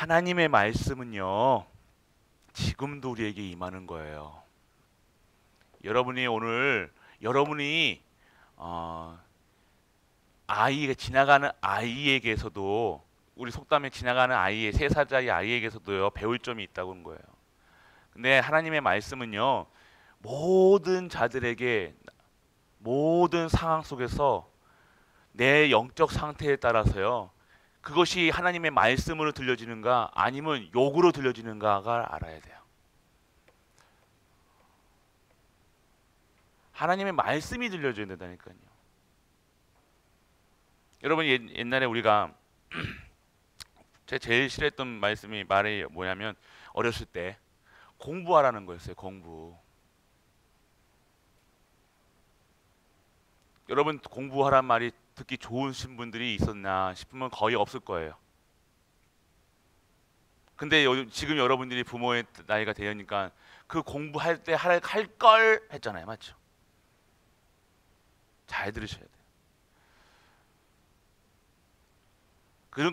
하나님의 말씀은요, 지금도 우리에게 임하는 거예요. 여러분이 오늘 여러분이 어, 아이가 지나가는 아이에게서도 우리 속담에 지나가는 아이의 3살짜리 아이에게서도요 배울 점이 있다고 한 거예요. 근데 하나님의 말씀은요 모든 자들에게 모든 상황 속에서 내 영적 상태에 따라서요 그것이 하나님의 말씀으로 들려지는가 아니면 욕으로 들려지는가가 알아야 돼요. 하나님의 말씀이 들려줘야 된다니까요. 여러분 옛날에 우리가 제가 제일 싫어했던 말이 뭐냐면 어렸을 때 공부하라는 거였어요. 공부. 여러분 공부하란 말이 듣기 좋으신 분들이 있었나 싶으면 거의 없을 거예요. 근데 지금 여러분들이 부모의 나이가 되니까 그 공부할 때 할 걸 했잖아요. 맞죠? 잘 들으셔야 돼요.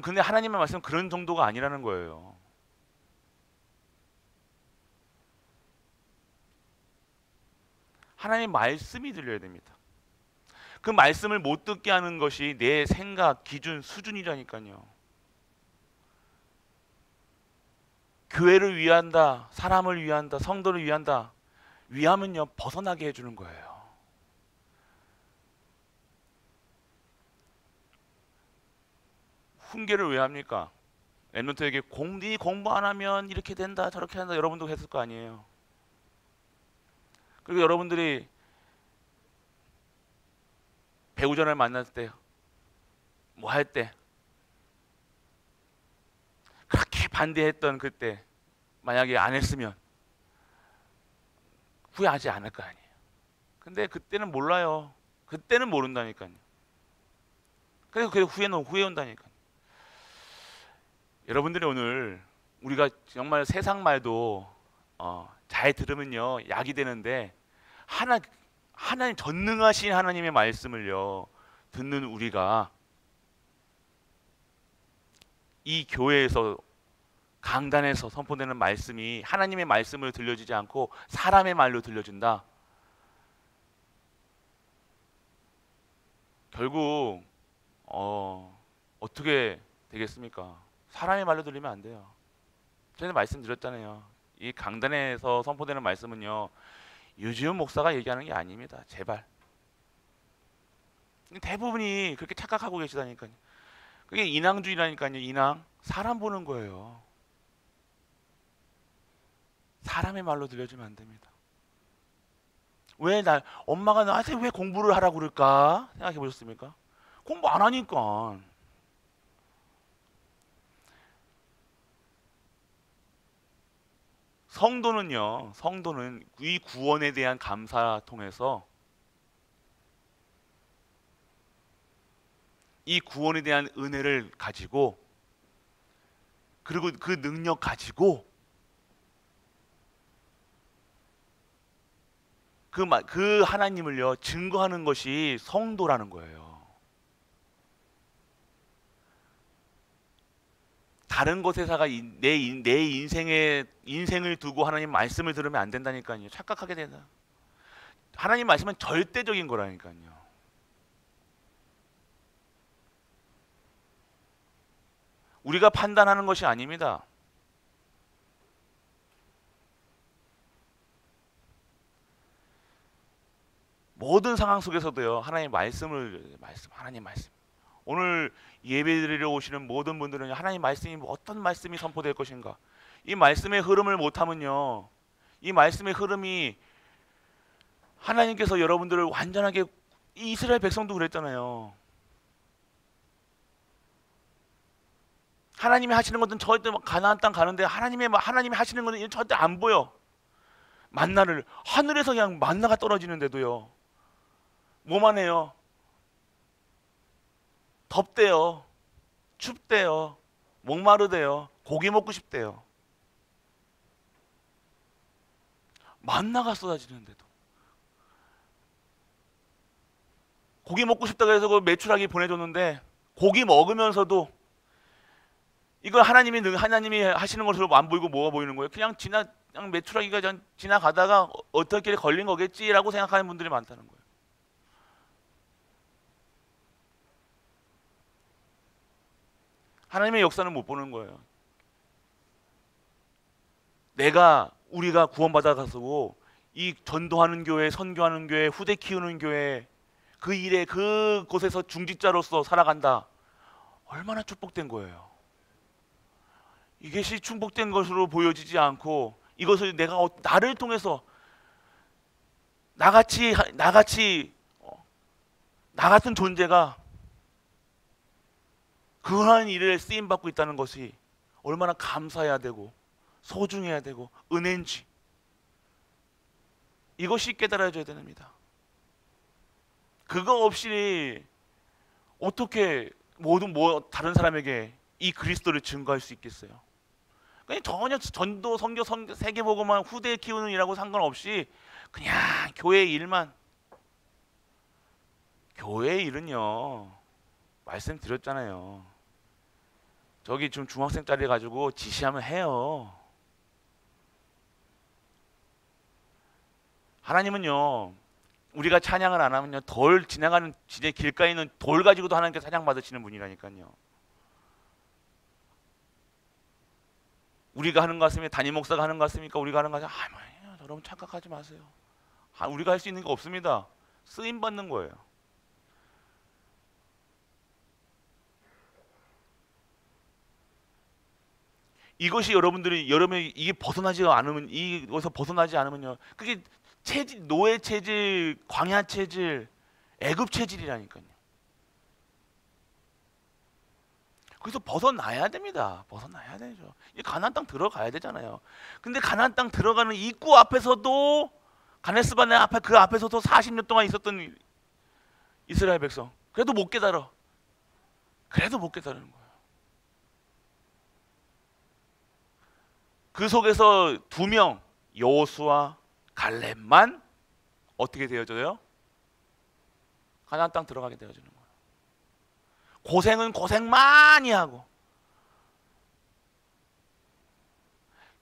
근데 하나님의 말씀은 그런 정도가 아니라는 거예요. 하나님의 말씀이 들려야 됩니다. 그 말씀을 못 듣게 하는 것이 내 생각, 기준, 수준이라니까요. 교회를 위한다, 사람을 위한다, 성도를 위한다. 위하면요 벗어나게 해주는 거예요. 훈계를 왜 합니까? 랩런트에게 네 공부 안 하면 이렇게 된다 저렇게 한다 여러분도 했을 거 아니에요. 그리고 여러분들이 배우자를 만났을 때 뭐 할 때 그렇게 반대했던 그때 만약에 안 했으면 후회하지 않을 거 아니에요. 근데 그때는 몰라요. 그때는 모른다니까요. 그래서 그 후회는 후회 온다니까요. 여러분들이 오늘 우리가 정말 세상 말도 잘 들으면요 약이 되는데 하나님 전능하신 하나님의 말씀을요 듣는 우리가 이 교회에서 강단에서 선포되는 말씀이 하나님의 말씀으로 들려지지 않고 사람의 말로 들려진다. 결국 어떻게 되겠습니까? 사람의 말로 들리면 안 돼요. 전에 말씀드렸잖아요. 이 강단에서 선포되는 말씀은요 유지훈 목사가 얘기하는 게 아닙니다. 제발. 대부분이 그렇게 착각하고 계시다니까요. 그게 인왕주의라니까요. 인왕. 사람 보는 거예요. 사람의 말로 들려주면 안 됩니다. 엄마가 나한테 왜 공부를 하라고 그럴까? 생각해 보셨습니까? 공부 안 하니까. 성도는 이 구원에 대한 감사 통해서 이 구원에 대한 은혜를 가지고 그리고 그 능력 가지고 그 하나님을요 증거하는 것이 성도라는 거예요. 다른 곳에서가 내 인생을 두고 하나님 말씀을 들으면 안 된다니까요. 착각하게 된다. 하나님 말씀은 절대적인 거라니까요. 우리가 판단하는 것이 아닙니다. 모든 상황 속에서도요 하나님 하나님 말씀. 오늘 예배드리러 오시는 모든 분들은 하나님 말씀이 어떤 말씀이 선포될 것인가? 이 말씀의 흐름을 못하면요, 이 말씀의 흐름이 하나님께서 여러분들을 완전하게 이스라엘 백성도 그랬잖아요. 하나님이 하시는 것은 절대 가나안 땅 가는데 하나님이 하시는 것은 절대 안 보여. 만나를 하늘에서 그냥 만나가 떨어지는데도요. 뭐만 해요? 덥대요. 춥대요. 목마르대요. 고기 먹고 싶대요. 만나가 쏟아지는데도 고기 먹고 싶다고 해서 그 메추라기 보내줬는데 고기 먹으면서도 이거 하나님이 하시는 것으로 안 보이고 뭐가 보이는 거예요? 그냥 메추라기가 지나가다가 어떻게 걸린 거겠지라고 생각하는 분들이 많다는 거예요. 하나님의 역사는 못 보는 거예요. 우리가 구원받아가지고 이 전도하는 교회, 선교하는 교회, 후대 키우는 교회, 그 일에 그곳에서 중직자로서 살아간다. 얼마나 축복된 거예요. 이것이 축복된 것으로 보여지지 않고 이것을 나를 통해서 나 같은 존재가 그러한 일에 쓰임 받고 있다는 것이 얼마나 감사해야 되고 소중해야 되고 은혜인지 이것이 깨달아져야 됩니다. 그거 없이 어떻게 다른 사람에게 이 그리스도를 증거할 수 있겠어요? 그냥 전혀 전도, 선교, 세계복음만 후대 키우는 일하고 상관없이 그냥 교회 일만. 교회 일은요, 말씀드렸잖아요. 저기 지금 중학생짜리 가지고 지시하면 해요. 하나님은요, 우리가 찬양을 안 하면요, 지나가는 길가에 있는 돌 가지고도 하나님께 찬양 받으시는 분이라니까요. 우리가 하는 것 같습니까? 담임 목사가 하는 것 같습니까? 우리가 하는 것 같습니까? 여러분 착각하지 마세요. 우리가 할 수 있는 거 없습니다. 쓰임 받는 거예요. 이것이 여러분이 이게 이것에서 벗어나지 않으면요, 그게 노예 체질, 광야 체질, 애굽 체질이라니까요. 그래서 벗어나야 됩니다. 벗어나야 되죠. 이 가나안 땅 들어가야 되잖아요. 근데 가나안 땅 들어가는 입구 앞에서도 가네스바네 그 앞에서도 40년 동안 있었던 이스라엘 백성, 그래도 못 깨달는 거예요. 그 속에서 2명, 여호수아, 갈렙만 어떻게 되어져요? 가나안 땅 들어가게 되어지는 거예요. 고생은 고생 많이 하고.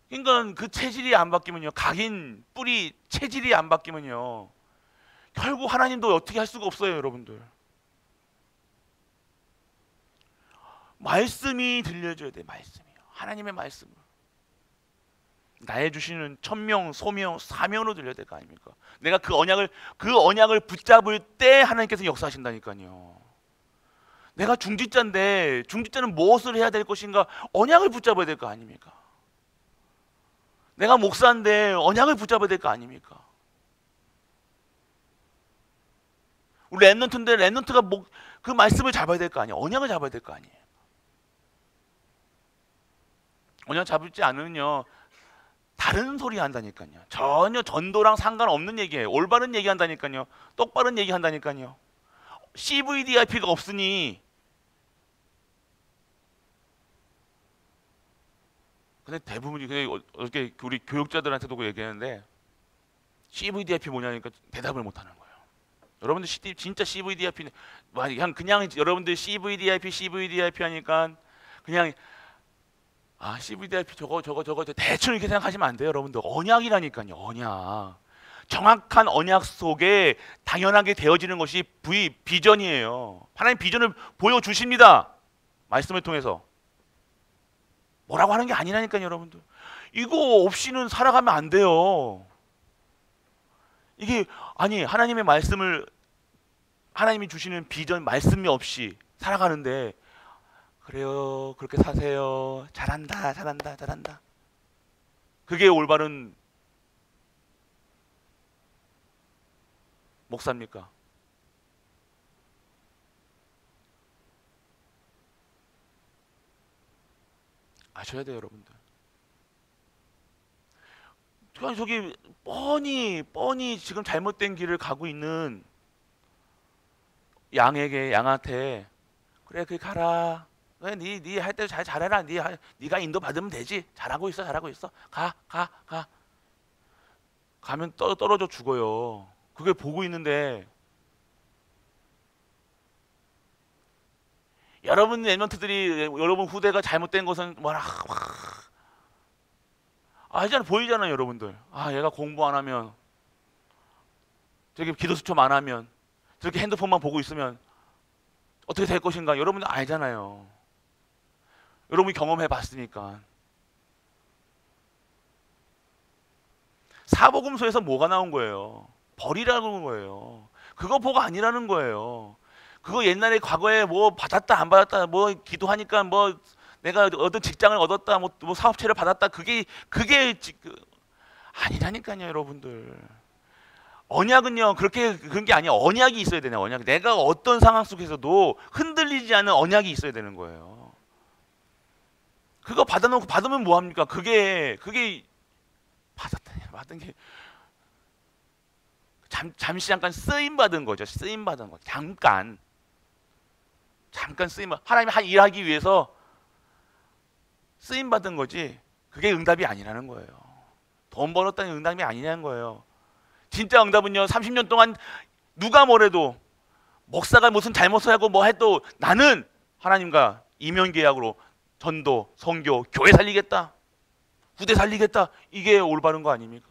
그러니까 그 체질이 안 바뀌면요, 각인 뿌리 체질이 안 바뀌면요, 결국 하나님도 어떻게 할 수가 없어요. 여러분들, 말씀이 들려줘야 돼. 말씀이요, 하나님의 말씀을 나의 주시는 천명, 소명, 사명으로 들려야 될 거 아닙니까? 내가 그 언약을 붙잡을 때 하나님께서 역사하신다니까요. 내가 중직자인데 중직자는 무엇을 해야 될 것인가? 언약을 붙잡아야 될 거 아닙니까? 내가 목사인데 언약을 붙잡아야 될 거 아닙니까? 우리 랩넌트인데 랩넌트가 그 말씀을 잡아야 될 거 아니에요. 언약을 잡아야 될 거 아니에요. 언약 잡지 않으면요, 다른 소리 한다니까요. 전혀 전도랑 상관없는 얘기예요. 올바른 얘기 한다니까요. 똑바른 얘기 한다니까요. CVDIP가 없으니. 근데 대부분이 어저께 우리 교육자들한테도 그 얘기하는데 CVDIP 뭐냐니까 대답을 못 하는 거예요. 여러분들 진짜 CVDIP는 그냥 여러분들 CVDIP 하니까 그냥 CVDIP 저거 대충 이렇게 생각하시면 안 돼요. 여러분들, 언약이라니까요. 언약. 정확한 언약 속에 당연하게 되어지는 것이 비전이에요. 하나님 비전을 보여주십니다. 말씀을 통해서. 뭐라고 하는 게 아니라니까요. 여러분들, 이거 없이는 살아가면 안 돼요. 이게 하나님의 말씀을, 하나님이 주시는 비전 말씀이 없이 살아가는데, 그래요, 그렇게 사세요, 잘한다, 그게 올바른 목사입니까? 아셔야 돼요. 여러분들, 저기 뻔히 지금 잘못된 길을 가고 있는 양한테, 그래, 그게 가라, 네 할 때 잘해라, 네가 인도 받으면 되지, 잘하고 있어, 가 가면 떨어져 죽어요. 그게 보고 있는데, 여러분 랩런트들이 여러분 후대가 잘못된 것은 뭐라 알잖아, 보이잖아요 여러분들. 아, 얘가 공부 안 하면, 저기 기도 수첩 안 하면, 저렇게 핸드폰만 보고 있으면 어떻게 될 것인가 여러분들 알잖아요. 여러분이 경험해 봤으니까. 사복음서에서 뭐가 나온 거예요? 벌이라는 거예요. 그거 보고 아니라는 거예요. 그거 옛날에 과거에 뭐 받았다 안 받았다, 뭐 기도하니까 뭐 내가 어떤 직장을 얻었다, 뭐 사업체를 받았다, 그게 아니라니까요 여러분들. 언약은요 그렇게 그런 게 아니야. 언약이 있어야 되네. 언약. 내가 어떤 상황 속에서도 흔들리지 않는 언약이 있어야 되는 거예요. 그거 받아놓고 받으면 뭐 합니까? 그게 받은 게 잠시 잠깐 쓰임 받은 거죠. 쓰임 받은 거. 잠깐 쓰임. 하나님이 일하기 위해서 쓰임 받은 거지. 그게 응답이 아니라는 거예요. 돈 벌었다는 응답이 아니냐는 거예요. 진짜 응답은요, 30년 동안 누가 뭐래도, 목사가 무슨 잘못을 하고 뭐 해도 나는 하나님과 이면 계약으로 전도, 선교, 교회 살리겠다, 후대 살리겠다, 이게 올바른 거 아닙니까?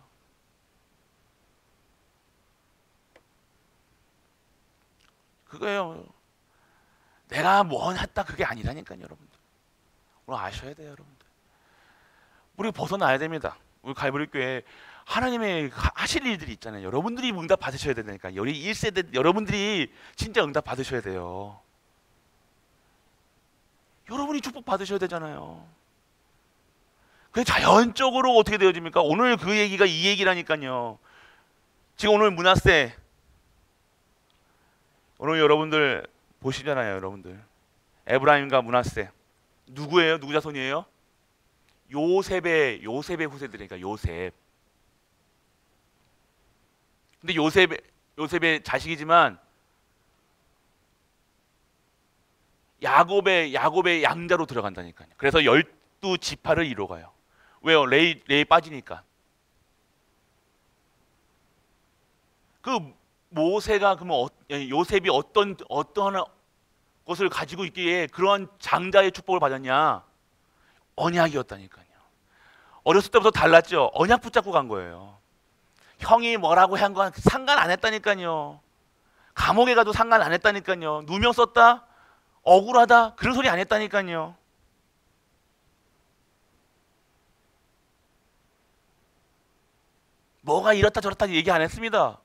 그거예요. 내가 뭐 했다 그게 아니라니까요 여러분들. 오늘 아셔야 돼요 여러분들. 우리 벗어나야 됩니다. 우리 갈보리 교회 하나님의 하실 일들이 있잖아요. 여러분들이 응답 받으셔야 되니까. 우리 1세대 여러분들이 진짜 응답 받으셔야 돼요. 여러분이 축복 받으셔야 되잖아요. 그게 자연적으로 어떻게 되어집니까? 오늘 그 얘기가 이 얘기라니까요. 지금 오늘 문화세, 오늘 여러분들 보시잖아요 여러분들. 에브라임과 문하세 누구예요? 누구 자손이에요? 요셉의 후세들이니까 요셉. 근데 요셉의 자식이지만 야곱의 양자로 들어간다니까요. 그래서 12지파를 이뤄가요. 왜요? 레이 빠지니까. 그 모세가 그러면 요셉이 어떠한 것을 가지고 있기에 그러한 장자의 축복을 받았냐? 언약이었다니까요. 어렸을 때부터 달랐죠. 언약 붙잡고 간 거예요. 형이 뭐라고 한 건 상관 안 했다니까요. 감옥에 가도 상관 안 했다니까요. 누명 썼다? 억울하다? 그런 소리 안 했다니까요. 뭐가 이렇다 저렇다 얘기 안 했습니다.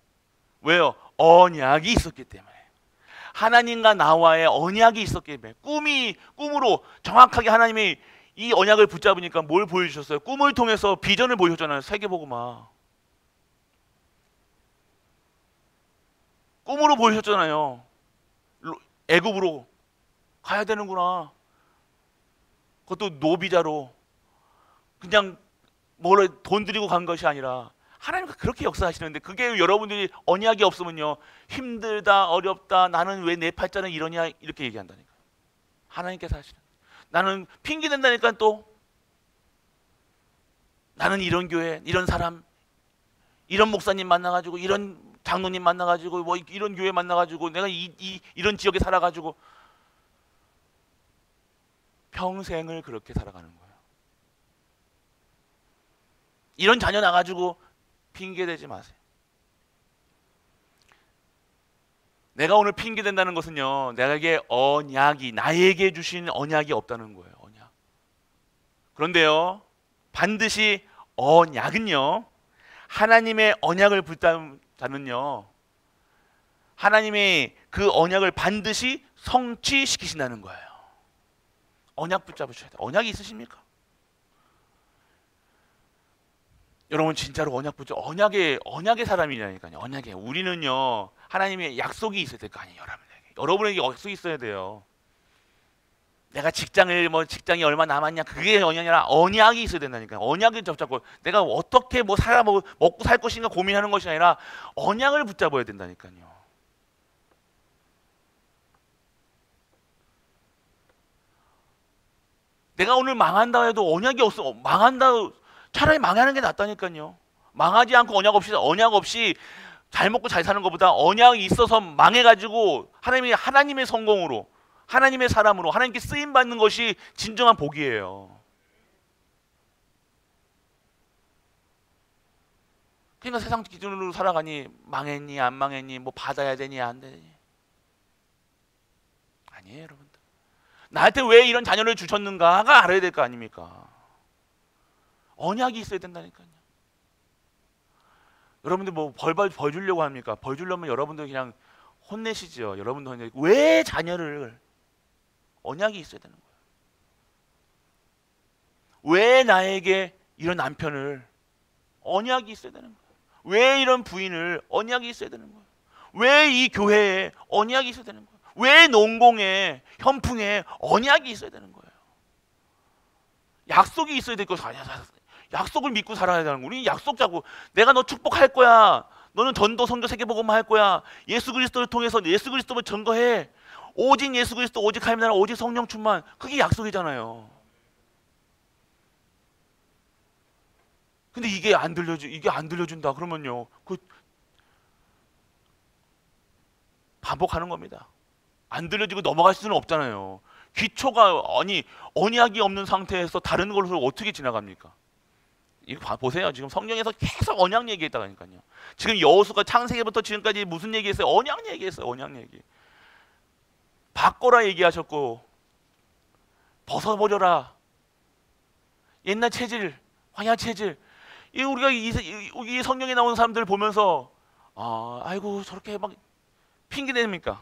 왜요? 언약이 있었기 때문에. 하나님과 나와의 언약이 있었기 때문에. 꿈으로 정확하게 하나님이 이 언약을 붙잡으니까 뭘 보여주셨어요? 꿈을 통해서 비전을 보여줬잖아요. 세계복음화. 꿈으로 보여주셨잖아요. 애굽으로 가야 되는구나. 그것도 노비자로. 그냥 돈 들이고 간 것이 아니라 하나님은 그렇게 역사하시는데, 그게 여러분들이 언약이 없으면요, 힘들다, 어렵다, 나는 왜 내 팔자는 이러냐, 이렇게 얘기한다니까. 하나님께서 하시는. 나는 핑계 댄다니까. 또 나는 이런 교회, 이런 사람, 이런 목사님 만나가지고, 이런 장로님 만나가지고, 뭐 이런 교회 만나가지고, 내가 이런 지역에 살아가지고 평생을 그렇게 살아가는 거예요. 이런 자녀 나가지고 핑계대지 마세요. 내가 오늘 핑계댄다는 것은요, 나에게 주신 언약이 없다는 거예요. 언약. 그런데요, 반드시 언약은요, 하나님의 언약을 붙잡자는요, 하나님의 그 언약을 반드시 성취시키신다는 거예요. 언약 붙잡으셔야 돼요. 언약이 있으십니까? 여러분 진짜로 언약의 사람이라니까요. 언약에 우리는요, 하나님의 약속이 있어야 될 거 아니에요. 여러분에게 약속이 있어야 돼요. 내가 직장이 얼마 남았냐, 그게 언약이 아니라 언약이 있어야 된다니까요. 언약을 붙잡고 내가 어떻게 먹고 살 것인가 고민하는 것이 아니라 언약을 붙잡아야 된다니까요. 내가 오늘 망한다 해도 언약이 없어. 차라리 망하는 게 낫다니까요. 망하지 않고 언약 없이 잘 먹고 잘 사는 것보다 언약이 있어서 망해가지고 하나님의 성공으로, 하나님의 사람으로 하나님께 쓰임 받는 것이 진정한 복이에요. 그러니까 세상 기준으로 살아가니 망했니 안 망했니 뭐 받아야 되니 안 되니 아니에요. 여러분들 나한테 왜 이런 자녀를 주셨는가가 알아야 될 거 아닙니까? 언약이 있어야 된다니까요. 여러분들 뭐 벌 주려고 합니까? 벌 주려면 여러분들 그냥 혼내시죠. 여러분들 왜 자녀를 언약이 있어야 되는 거예요. 왜 나에게 이런 남편을 언약이 있어야 되는 거예요. 왜 이런 부인을 언약이 있어야 되는 거예요. 왜 이 교회에 언약이 있어야 되는 거예요. 왜 농공에 현풍에 언약이 있어야 되는 거예요. 약속이 있어야 될 거 아니야. 약속을 믿고 살아야 되는 거예요. 우리 약속 잡고 내가 너 축복할 거야. 너는 전도 선교 세계복음화 할 거야. 예수 그리스도를 통해서 예수 그리스도를 증거해. 오직 예수 그리스도 오직 하나님 나라 오직 성령 충만. 그게 약속이잖아요. 근데 이게 안 들려준다 그러면요. 그 반복하는 겁니다. 안 들려지고 넘어갈 수는 없잖아요. 기초가 아니 언약이 없는 상태에서 다른 걸로 어떻게 지나갑니까? 이거 보세요. 지금 성경에서 계속 언약 얘기했다니까요. 지금 여호수가 창세기부터 지금까지 무슨 얘기했어요? 언약 얘기했어요. 언약 얘기. 바꿔라 얘기하셨고 벗어버려라. 옛날 체질, 황야 체질. 이 우리가 이 성경에 나오는 사람들 보면서 아이고 저렇게 막 핑계 냅니까?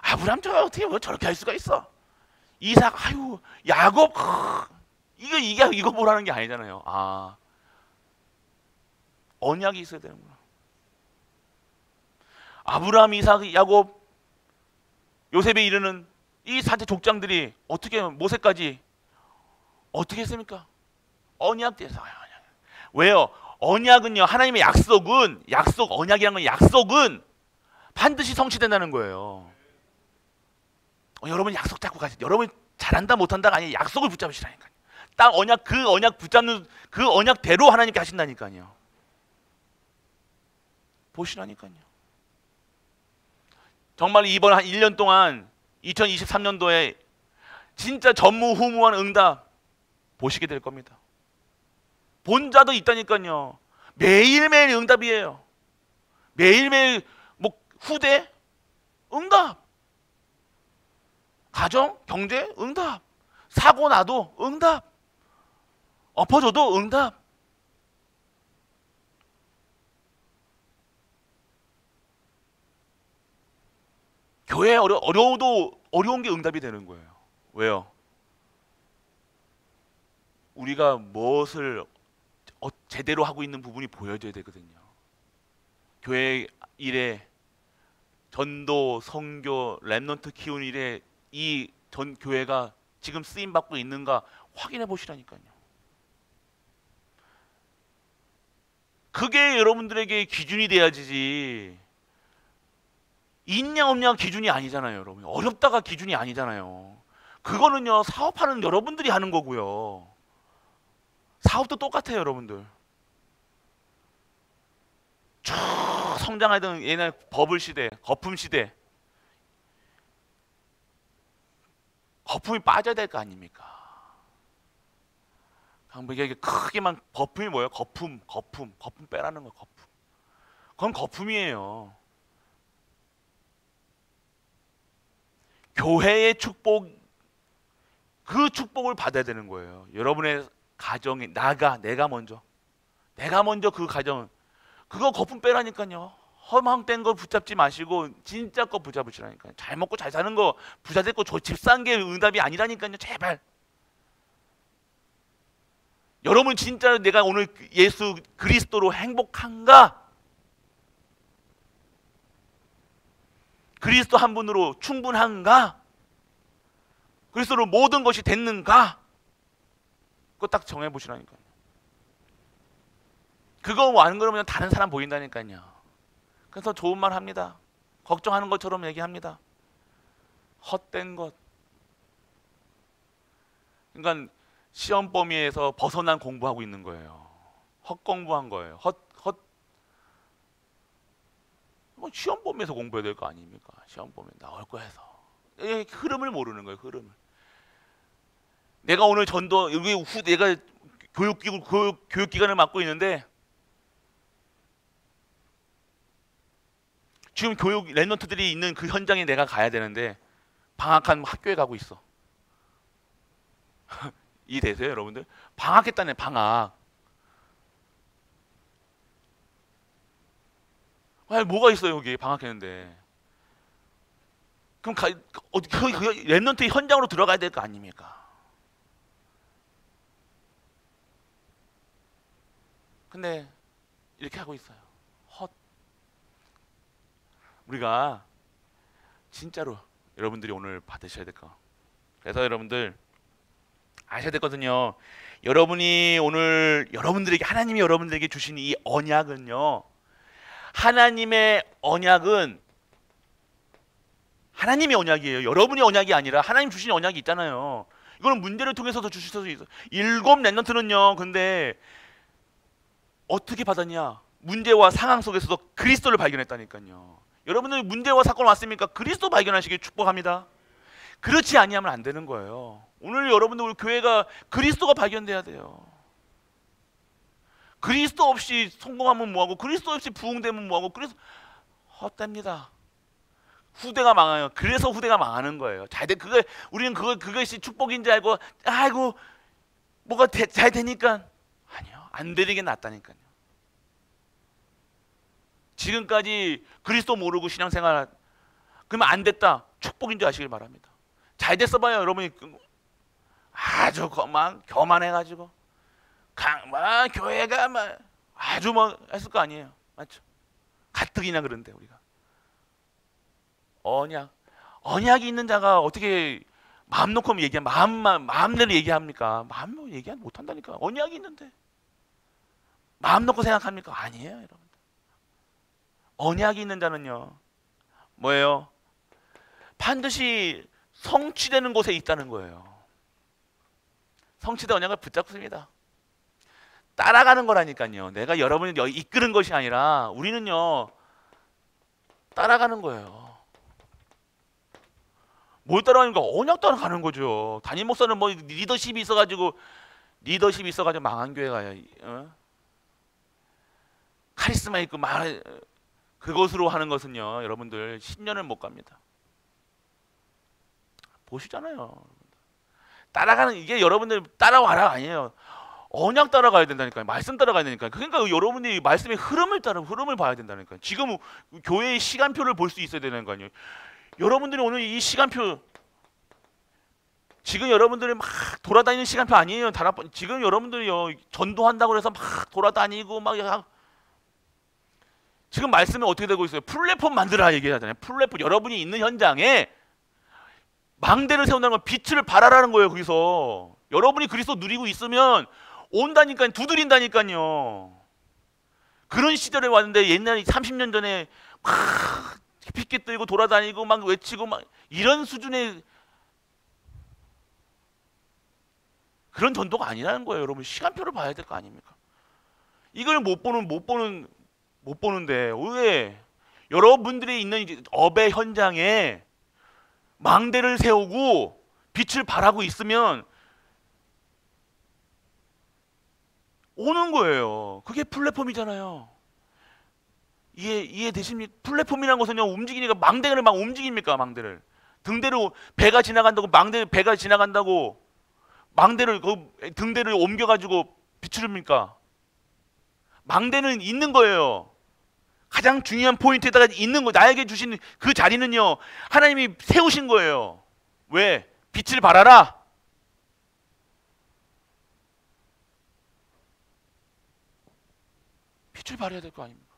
아브람 저 어떻게 뭐 저렇게 할 수가 있어? 이삭 아유 야곱 이거 뭐라는 게 아니잖아요. 언약이 있어야 되는구나. 아브람, 이삭, 야곱, 요셉에 이르는 이 사제 족장들이 어떻게 모세까지 어떻게 했습니까? 언약돼서 왜요? 언약은요 하나님의 약속은 언약이라는 건 약속은 반드시 성취된다는 거예요. 여러분 약속 잡고 가세요. 여러분 잘한다 못한다가 아니라 약속을 붙잡으시라니까요. 딱 그 언약 붙잡는 그 언약대로 하나님께 하신다니까요. 보시라니까요. 정말 이번 한 1년 동안 2023년도에 진짜 전무후무한 응답 보시게 될 겁니다. 본자도 있다니까요. 매일매일 응답이에요. 매일매일 뭐 후대 응답, 가정 경제 응답, 사고 나도 응답, 엎어져도 응답. 교회 어려워도 어려운 게 응답이 되는 거예요. 왜요? 우리가 무엇을 제대로 하고 있는 부분이 보여줘야 되거든요. 교회 일에 전도, 선교, 렘넌트 키우는 일에 이 전 교회가 지금 쓰임 받고 있는가 확인해 보시라니까요. 그게 여러분들에게 기준이 돼야지. 있냐 없냐 기준이 아니잖아요, 여러분. 어렵다가 기준이 아니잖아요. 그거는요 사업하는 여러분들이 하는 거고요. 사업도 똑같아요, 여러분들. 쭉 성장하던 옛날 버블 시대, 거품 시대. 거품이 빠져야 될 거 아닙니까? 이게 크게만 거품이 뭐예요? 거품 빼라는 거 거품. 그건 거품이에요. 교회의 축복, 그 축복을 받아야 되는 거예요. 여러분의 가정이 내가 먼저 그 가정 그거 거품 빼라니까요. 허망된 거 붙잡지 마시고 진짜 거 붙잡으시라니까요. 잘 먹고 잘 사는 거 부자 됐고 집 산 게 응답이 아니라니까요. 제발. 여러분 진짜 내가 오늘 예수 그리스도로 행복한가? 그리스도 한 분으로 충분한가? 그리스도로 모든 것이 됐는가? 그거 딱 정해보시라니까요. 그거 안 그러면 다른 사람 보인다니까요. 그래서 좋은 말 합니다. 걱정하는 것처럼 얘기합니다. 헛된 것. 그러니까 시험 범위에서 벗어난 공부하고 있는 거예요. 헛공부한 거예요. 뭐 시험 범위에서 공부해야 될 거 아닙니까? 시험 범위 나올 거 해서 흐름을 모르는 거예요. 흐름을. 내가 오늘 전도 여기 내가 교육기관을 맡고 있는데 지금 교육 랩런트들이 있는 그 현장에 내가 가야 되는데 방학한 학교에 가고 있어. 이해되세요, 여러분들? 방학했다네, 방학. 아니, 뭐가 있어요, 여기 방학했는데. 그럼 랩런트 현장으로 들어가야 될 거 아닙니까? 근데 이렇게 하고 있어요. 우리가 진짜로 여러분들이 오늘 받으셔야 될 거. 그래서 여러분들 아셔야 되거든요. 여러분이 오늘 여러분들에게 하나님이 여러분들에게 주신 이 언약은요. 하나님의 언약은 하나님의 언약이에요. 여러분의 언약이 아니라 하나님 주신 언약이 있잖아요. 이거는 문제를 통해서도 주실 수 있어요. 7 랩런트는요. 근데 어떻게 받았냐? 문제와 상황 속에서도 그리스도를 발견했다니까요. 여러분들 문제와 사건 왔습니까? 그리스도 발견하시길 축복합니다. 그렇지 아니하면 안 되는 거예요. 오늘 여러분들 우리 교회가 그리스도가 발견돼야 돼요. 그리스도 없이 성공하면 뭐하고 그리스도 없이 부흥되면 뭐하고 그래서 헛됩니다. 후대가 망해요. 그래서 후대가 망하는 거예요. 우리는 그것이 축복인 줄 알고 아이고 뭐가 잘 되니까 아니요. 안 되는 게 낫다니까요. 지금까지 그리스도 모르고 신앙생활 그러면 안 됐다. 축복인 줄 아시길 바랍니다. 잘 됐어 봐요. 여러분이 아주 교만해가지고 교회가 아주 했을 거 아니에요. 맞죠? 가뜩이나 그런데 우리가 언약이 있는 자가 어떻게 마음 놓고 마음대로 얘기합니까? 마음대로 얘기 못 한다니까. 언약이 있는데 마음 놓고 생각합니까? 아니에요, 여러분. 언약이 있는 자는요. 뭐예요? 반드시 성취되는 곳에 있다는 거예요. 성취된 언약을 붙잡습니다. 따라가는 거라니까요. 내가 여러분을 이끄는 것이 아니라 우리는요. 따라가는 거예요. 뭘 따라가는 거? 언약 따라가는 거죠. 담임 목사는 뭐 리더십이 있어가지고 망한 교회가 카리스마 있고 그것으로 하는 것은요. 여러분들 10년을 못 갑니다. 보시잖아요. 따라가는 이게 여러분들 따라와라 아니에요. 언약 따라가야 된다니까요. 말씀 따라가야 되니까요. 그러니까 여러분들이 말씀의 흐름을 봐야 된다니까요. 지금 교회의 시간표를 볼 수 있어야 되는 거 아니에요. 여러분들이 오늘 이 시간표 지금 여러분들이 막 돌아다니는 시간표 아니에요. 지금 여러분들이요 전도한다고 해서 막 돌아다니고 지금 말씀은 어떻게 되고 있어요? 플랫폼 만들어라 얘기하잖아요. 플랫폼 여러분이 있는 현장에 망대를 세운다는 건 빛을 발하라는 거예요. 거기서 여러분이 그리스도 누리고 있으면 온다니까요. 두드린다니까요. 그런 시절에 왔는데 옛날에 30년 전에 막 핏기 들고 돌아다니고 막 외치고 막 이런 수준의 그런 전도가 아니라는 거예요. 여러분 시간표를 봐야 될 거 아닙니까? 이걸 못 보는데 왜 여러분들이 있는 업의 현장에 망대를 세우고 빛을 발하고 있으면 오는 거예요. 그게 플랫폼이잖아요. 이해되십니까? 플랫폼이라는 것은요 움직이니까 망대를 막 움직입니까? 망대를 등대로 배가 지나간다고 배가 지나간다고 망대를 등대를 옮겨가지고 비추릅니까? 망대는 있는 거예요. 가장 중요한 포인트에다가 있는 거 나에게 주신 그 자리는요 하나님이 세우신 거예요. 왜? 빛을 발하라. 빛을 발해야 될 거 아닙니까?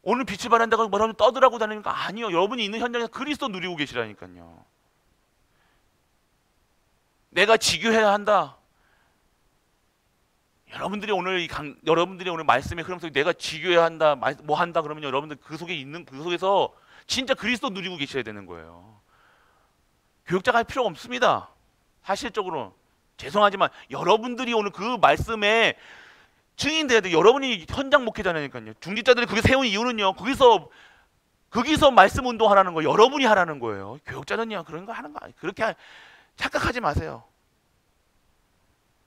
오늘 빛을 발한다고 뭐라고 떠들라고 다니니까 아니요. 여러분이 있는 현장에서 그리스도 누리고 계시라니까요. 내가 지교해야 한다. 여러분들이 오늘 말씀의 흐름 속에 내가 지교해야 한다, 뭐 한다 그러면 여러분들 그 속에서 진짜 그리스도 누리고 계셔야 되는 거예요. 교육자가 할 필요가 없습니다. 사실적으로 죄송하지만 여러분들이 오늘 그 말씀에 증인돼야 돼. 여러분이 현장 목회자니까요. 중직자들이 그게 세운 이유는요. 거기서 거기서 말씀 운동하라는 거 여러분이 하라는 거예요. 교육자는요 그런 거 하는 거 아니에요. 그렇게 착각하지 마세요.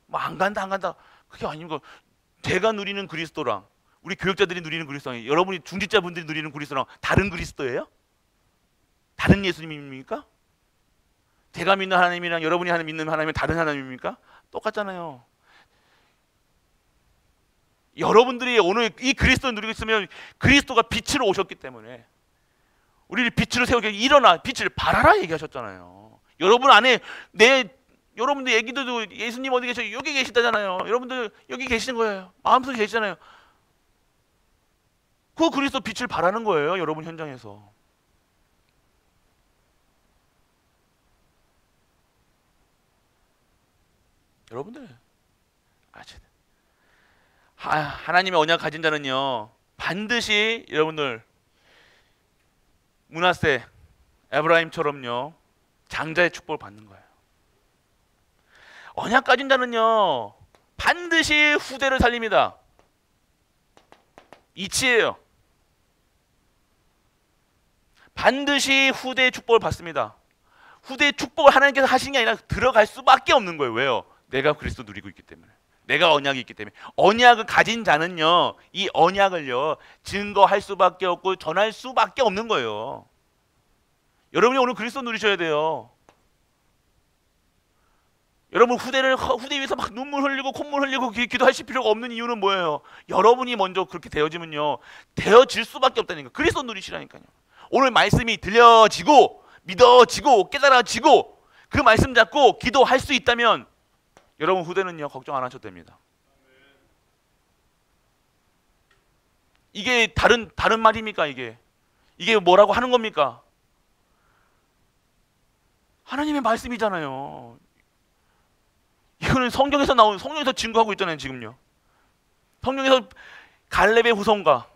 뭐 안 간다 안 간다 그게 아니고 제가 누리는 그리스도랑 우리 교육자들이 누리는 그리스도랑 여러분이 중직자분들이 누리는 그리스도랑 다른 그리스도예요? 다른 예수님입니까? 제가 믿는 하나님이랑 여러분이 믿는 하나님은 다른 하나님입니까? 똑같잖아요. 여러분들이 오늘 이 그리스도를 누리고 있으면 그리스도가 빛으로 오셨기 때문에 우리를 빛으로 세우게 일어나 빛을 발하라 얘기하셨잖아요. 여러분 안에 여러분들 애기들도 예수님 어디 계셔? 여기 계시다잖아요. 여러분들 여기 계시는 거예요. 마음속에 계시잖아요. 그 그리스도 빛을 발하는 거예요. 여러분 현장에서. 여러분들 아셔야 돼요. 하나님의 언약 가진 자는요 반드시 여러분들 므낫세 에브라임처럼요 장자의 축복을 받는 거예요. 언약 가진 자는요 반드시 후대를 살립니다. 이치예요. 반드시 후대의 축복을 받습니다. 후대의 축복을 하나님께서 하시는 게 아니라 들어갈 수밖에 없는 거예요. 왜요? 내가 그리스도 누리고 있기 때문에. 내가 언약이 있기 때문에. 언약을 가진 자는요 이 언약을요 증거할 수밖에 없고 전할 수밖에 없는 거예요. 여러분이 오늘 그리스도 누리셔야 돼요. 여러분 후대 위해서 막 눈물 흘리고 콧물 흘리고 기도하실 필요가 없는 이유는 뭐예요? 여러분이 먼저 그렇게 되어지면요 되어질 수밖에 없다니까. 그리스도 누리시라니까요. 오늘 말씀이 들려지고 믿어지고 깨달아지고 그 말씀 잡고 기도할 수 있다면 여러분 후대는요 걱정 안 하셔도 됩니다. 이게 다른 말입니까? 이게 뭐라고 하는 겁니까? 하나님의 말씀이잖아요. 이거는 성경에서 증거하고 있잖아요. 지금요 성경에서 갈렙의 후손과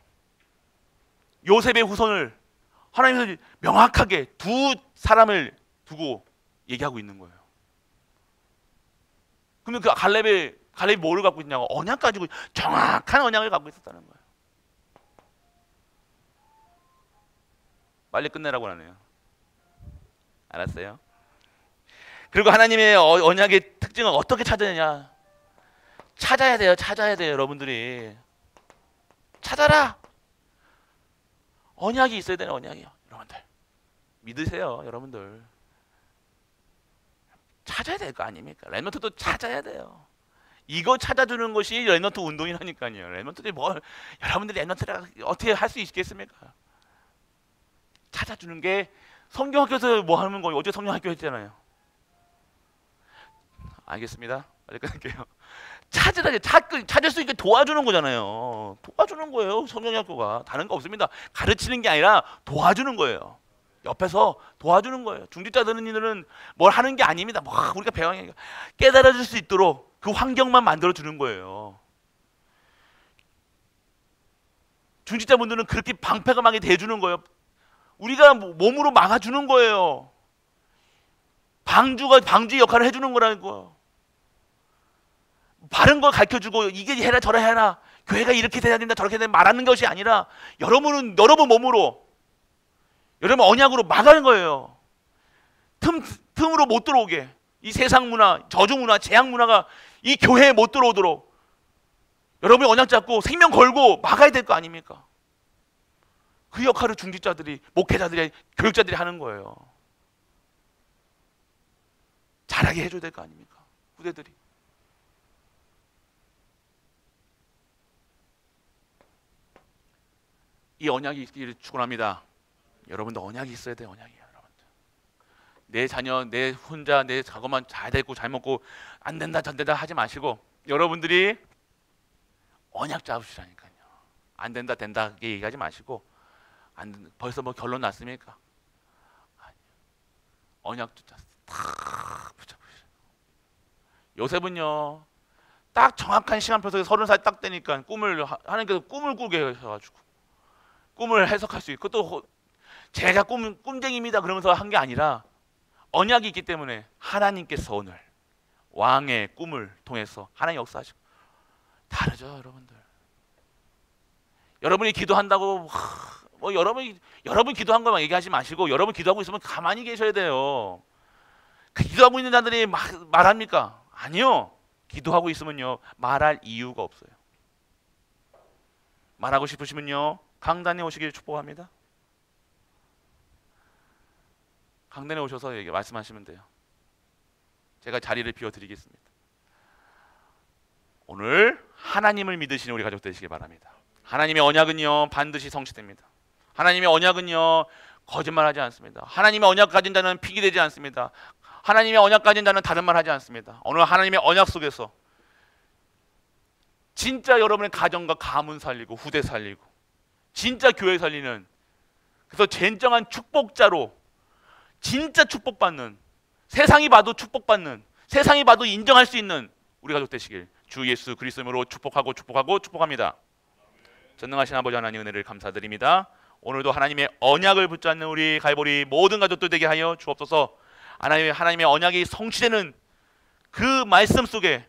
요셉의 후손을 하나님께서 명확하게 두 사람을 두고 얘기하고 있는 거예요. 그러면 그 갈렙이 뭐를 갖고 있냐고? 언약 가지고 정확한 언약을 갖고 있었다는 거예요. 빨리 끝내라고 하네요. 알았어요? 그리고 하나님의 언약의 특징은 어떻게 찾느냐? 찾아야 돼요. 여러분들이 찾아라. 언약이 있어야 되는 언약이요. 여러분들 믿으세요. 여러분들 찾아야 될 거 아닙니까? 랩넌트도 찾아야 돼요. 이거 찾아주는 것이 랩넌트 운동이라니까요. 랩넌트들이 여러분들이 랩넌트를 어떻게 할 수 있겠습니까? 찾아주는 게 성경학교에서 뭐 하는 거예요? 어제 성경학교 했잖아요. 알겠습니다. 빨리 끊을게요. 찾을 수 있게 도와주는 거잖아요. 도와주는 거예요. 성경학교가 다른 거 없습니다. 가르치는 게 아니라 도와주는 거예요. 옆에서 도와주는 거예요. 중직자들은 이들은 뭘 하는 게 아닙니다. 우리가 배워야 깨달아줄 수 있도록 그 환경만 만들어 주는 거예요. 중직자분들은 그렇게 방패가 막이 대주는 거예요. 우리가 몸으로 막아주는 거예요. 방주의 역할을 해주는 거라고요. 바른 걸 가르쳐주고 이게 해라 저라 해라 교회가 이렇게 돼야 된다 저렇게 된다 말하는 것이 아니라 여러분 몸으로 여러분 언약으로 막아는 거예요. 틈으로 못 들어오게 이 세상 문화, 저주 문화, 재앙 문화가 이 교회에 못 들어오도록 여러분이 언약 잡고 생명 걸고 막아야 될 거 아닙니까? 그 역할을 중직자들이, 목회자들이, 교육자들이 하는 거예요. 잘하게 해줘야 될 거 아닙니까? 후대들이. 이 언약이 있기를 축원합니다. 여러분도 언약이 있어야 돼요. 언약이에요. 여러분들. 내 자녀, 내 혼자, 내 자고만 잘 되고 잘 먹고 안 된다 전 된다 하지 마시고 여러분들이 언약 잡으시라니까요. 안 된다 된다 얘기하지 마시고 벌써 뭐 결론 났습니까? 언약도 딱 붙잡으시죠. 요셉은요 딱 정확한 시간표에서 30살 딱 되니까 하나님께서 꿈을 꾸게 하셔가지고 꿈을 해석할 수 있고 또 제가 꿈쟁이입니다 그러면서 한 게 아니라 언약이 있기 때문에 하나님께서 오늘 왕의 꿈을 통해서 하나님 역사하시고 다르죠 여러분들. 여러분이 기도한다고 뭐 여러분 기도한 것만 얘기하지 마시고 여러분 기도하고 있으면 가만히 계셔야 돼요. 기도하고 있는 자들이 말합니까? 아니요. 기도하고 있으면요 말할 이유가 없어요. 말하고 싶으시면요 강단에 오시길 축복합니다. 강단에 오셔서 말씀하시면 돼요. 제가 자리를 비워드리겠습니다. 오늘 하나님을 믿으시는 우리 가족 되시길 바랍니다. 하나님의 언약은요 반드시 성취됩니다. 하나님의 언약은요 거짓말하지 않습니다. 하나님의 언약 가진 자는 핑계대지 않습니다. 하나님의 언약 가진 자는 다른 말 하지 않습니다. 오늘 하나님의 언약 속에서 진짜 여러분의 가정과 가문 살리고 후대 살리고 진짜 교회 살리는, 그래서 진정한 축복자로 진짜 축복받는, 세상이 봐도 축복받는, 세상이 봐도 인정할 수 있는 우리 가족 되시길 주 예수 그리스도 이름으로 축복합니다. 전능하신 아버지 하나님 은혜를 감사드립니다. 오늘도 하나님의 언약을 붙잡는 우리 갈보리 모든 가족들 되게 하여 주옵소서. 하나님의 언약이 성취되는 그 말씀 속에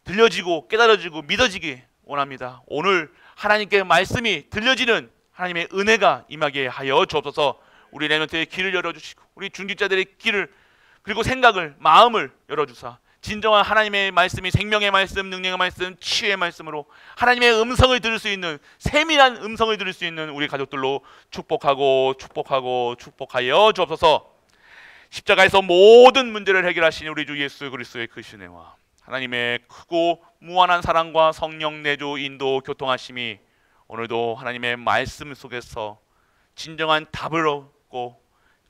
들려지고 깨달아지고 믿어지기 원합니다. 오늘 하나님께 말씀이 들려지는 하나님의 은혜가 임하게 하여 주옵소서. 우리 렘넌트의 길을 열어주시고 우리 중직자들의 길을 그리고 생각을 마음을 열어주사 진정한 하나님의 말씀이 생명의 말씀, 능력의 말씀, 치유의 말씀으로 하나님의 음성을 들을 수 있는, 세밀한 음성을 들을 수 있는 우리 가족들로 축복하여 주옵소서. 십자가에서 모든 문제를 해결하신 우리 주 예수 그리스도의 그 신혜와 하나님의 크고 무한한 사랑과 성령 내주 인도 교통하심이 오늘도 하나님의 말씀 속에서 진정한 답을 얻고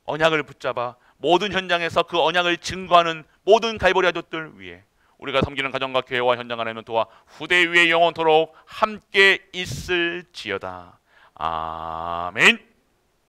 언약을 붙잡아 모든 현장에서 그 언약을 증거하는 모든 갈보리 가족들 위해 우리가 섬기는 가정과 교회와 현장 안에 멘토와 후대 위에 영원토록 함께 있을지어다. 아멘.